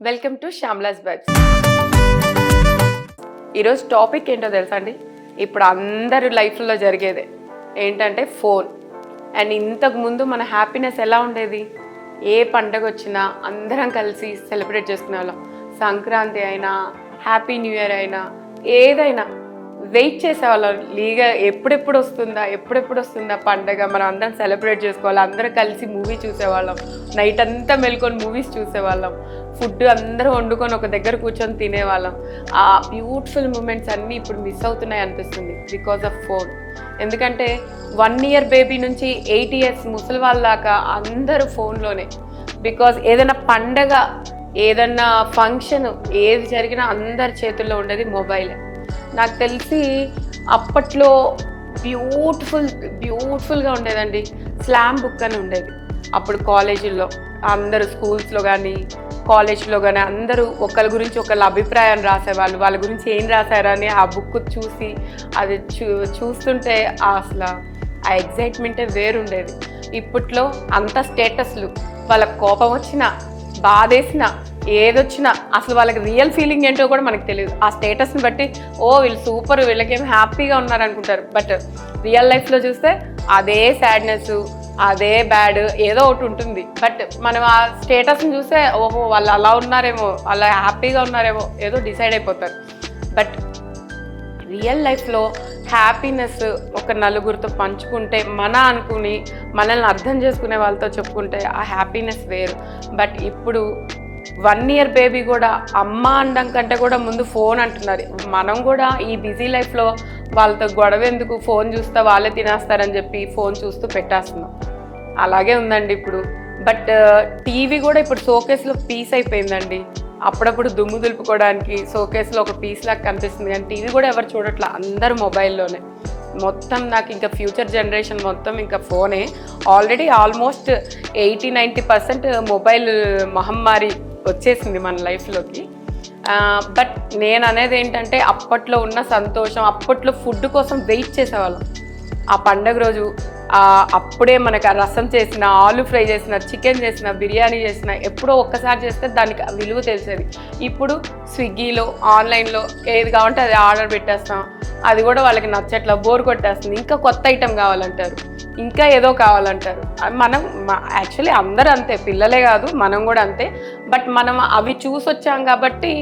Welcome to Shyamla's vibes. ఈరోజు topic ఏంటో తెలుసా అండి? ఇప్పుడు అందరి లైఫ్లో జరిగేదే ఏంటంటే ఫోన్. అండ్ ఇంతకుముందు మన హ్యాపీనెస్ ఎలా ఉండేది? ఏ పండగ వచ్చినా అందరం కలిసి సెలబ్రేట్ చేసుకునే వాళ్ళం. సంక్రాంతి అయినా, హ్యాపీ న్యూ ఇయర్ అయినా, ఏదైనా వెయిట్ చేసేవాళ్ళం. ఎప్పుడెప్పుడు వస్తుందా పండగ, మనం అందరం సెలబ్రేట్ చేసుకోవాలి. అందరం కలిసి మూవీ చూసేవాళ్ళం. నైట్ అంతా మెలుకొని మూవీస్ చూసేవాళ్ళం. ఫుడ్ అందరూ వండుకొని ఒక దగ్గర కూర్చొని తినేవాళ్ళం. ఆ బ్యూటిఫుల్ మూమెంట్స్ అన్నీ ఇప్పుడు మిస్ అవుతున్నాయి అనిపిస్తుంది బికాజ్ ఆఫ్ ఫోన్. ఎందుకంటే 1 year బేబీ నుంచి 8 years ముసలి వాళ్ళ దాకా అందరూ ఫోన్లోనే. బికాజ్ ఏదైనా పండగ, ఏదన్నా ఫంక్షన్, ఏది జరిగినా అందరి చేతుల్లో ఉండేది మొబైల్. నాకు తెలిసి అప్పట్లో బ్యూటిఫుల్గా ఉండేదండి. స్లామ్ బుక్ అని ఉండేది అప్పుడు కాలేజీల్లో. అందరూ స్కూల్స్లో కానీ కాలేజ్లో కానీ అందరూ ఒకరి గురించి ఒకళ్ళ అభిప్రాయాన్ని రాసేవాళ్ళు. వాళ్ళ గురించి ఏం రాశారని ఆ బుక్ చూసి అది చూస్తుంటే అసలు ఆ ఎగ్జైట్మెంటే వేరుండేది. ఇప్పట్లో అంత స్టేటస్లు, వాళ్ళకి కోపం వచ్చినా, బాధేసినా, ఏదొచ్చినా అసలు వాళ్ళకి రియల్ ఫీలింగ్ ఏంటో కూడా మనకు తెలియదు. ఆ స్టేటస్ని బట్టి వీళ్ళు సూపర్, వీళ్ళకేం హ్యాపీగా ఉన్నారనుకుంటారు. బట్ రియల్ లైఫ్లో చూస్తే అదే సాడ్నెస్, అదే బ్యాడ్ ఏదో ఒకటి ఉంటుంది. బట్ మనం ఆ స్టేటస్ని చూస్తే వాళ్ళు అలా ఉన్నారేమో, అలా హ్యాపీగా ఉన్నారేమో ఏదో డిసైడ్ అయిపోతారు. బట్ రియల్ లైఫ్లో హ్యాపీనెస్ ఒక నలుగురితో పంచుకుంటే, అనుకుని మనల్ని అర్థం చేసుకునే వాళ్ళతో చెప్పుకుంటే ఆ హ్యాపీనెస్ వేరు. బట్ ఇప్పుడు 1 year బేబీ కూడా అమ్మ అనడం కంటే కూడా ముందు ఫోన్ అంటున్నారు. మనం కూడా ఈ బిజీ లైఫ్లో వాళ్ళతో గొడవ ఎందుకు, ఫోన్ చూస్తా వాళ్ళే తినేస్తారని చెప్పి ఫోన్ చూస్తూ పెట్టేస్తున్నాం. అలాగే ఉందండి ఇప్పుడు. బట్ టీవీ కూడా ఇప్పుడు షోకేస్లో పీస్ అయిపోయిందండి. అప్పుడప్పుడు దుమ్ము దులుపుకోవడానికి షోకేస్లో ఒక పీస్ లాగా కనిపిస్తుంది, కానీ టీవీ కూడా ఎవరు చూడట్లా, అందరూ మొబైల్లోనే. మొత్తం నాకు ఇంకా ఫ్యూచర్ జనరేషన్ మొత్తం ఇంకా ఫోనే. ఆల్రెడీ ఆల్మోస్ట్ 80-90% మొబైల్ మహమ్మారి వచ్చేసింది మన లైఫ్లోకి. బట్ నేను అనేది ఏంటంటే, అప్పట్లో ఉన్న సంతోషం, అప్పట్లో ఫుడ్ కోసం వెయిట్ చేసేవాళ్ళం. ఆ పండగ రోజు అప్పుడే మనకు ఆ రసం చేసిన, ఆలు ఫ్రై చేసిన, చికెన్ చేసిన, బిర్యానీ చేసిన, ఎప్పుడో ఒక్కసారి చేస్తే దానికి విలువ తెలిసేది. ఇప్పుడు స్విగ్గీలో, ఆన్లైన్లో ఏది కావాలంటే అది ఆర్డర్ పెట్టేస్తాం. అది కూడా వాళ్ళకి నచ్చట్లా, బోర్ కొట్టేస్తుంది. ఇంకా కొత్త ఐటెం కావాలంటారు, ఇంకా ఏదో కావాలంటారు. మనం యాక్చువల్లీ అందరూ అంతే, పిల్లలే కాదు మనం కూడా అంతే. బట్ మనం అవి చూసి వచ్చాం కాబట్టి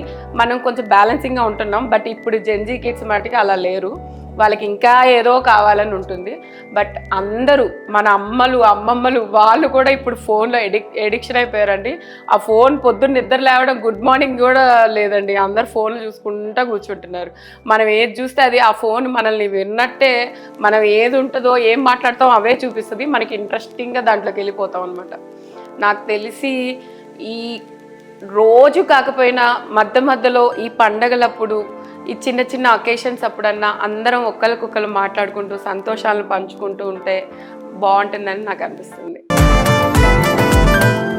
మనం కొంచెం బ్యాలెన్సింగ్గా ఉంటున్నాం. బట్ ఇప్పుడు జెన్జీ కిడ్స్ మటుకు అలా లేరు, వాళ్ళకి ఇంకా ఏదో కావాలని ఉంటుంది. బట్ అందరూ మన అమ్మమ్మలు వాళ్ళు కూడా ఇప్పుడు ఫోన్లో ఎడిక్షన్ అయిపోయారండి. ఆ ఫోన్ పొద్దున్న నిద్ర లేవడం, గుడ్ మార్నింగ్ కూడా లేదండి, అందరు ఫోన్లు చూసుకుంటూ కూర్చుంటున్నారు. మనం ఏది చూస్తే అది, ఆ ఫోన్ మనల్ని విన్నట్టే, మనం ఏది ఉంటుందో ఏం మాట్లాడతామో అవే చూపిస్తుంది. మనకి ఇంట్రెస్టింగ్గా దాంట్లోకి వెళ్ళిపోతాం అనమాట. నాకు తెలిసి ఈ రోజు కాకపోయినా మధ్యలో ఈ పండగలప్పుడు, ఈ చిన్న చిన్న అకేషన్స్ అప్పుడన్నా అందరం ఒకరికొకరు మాట్లాడుకుంటూ సంతోషాలను పంచుకుంటూ ఉంటే బాగుంటుందని నాకు అనిపిస్తుంది.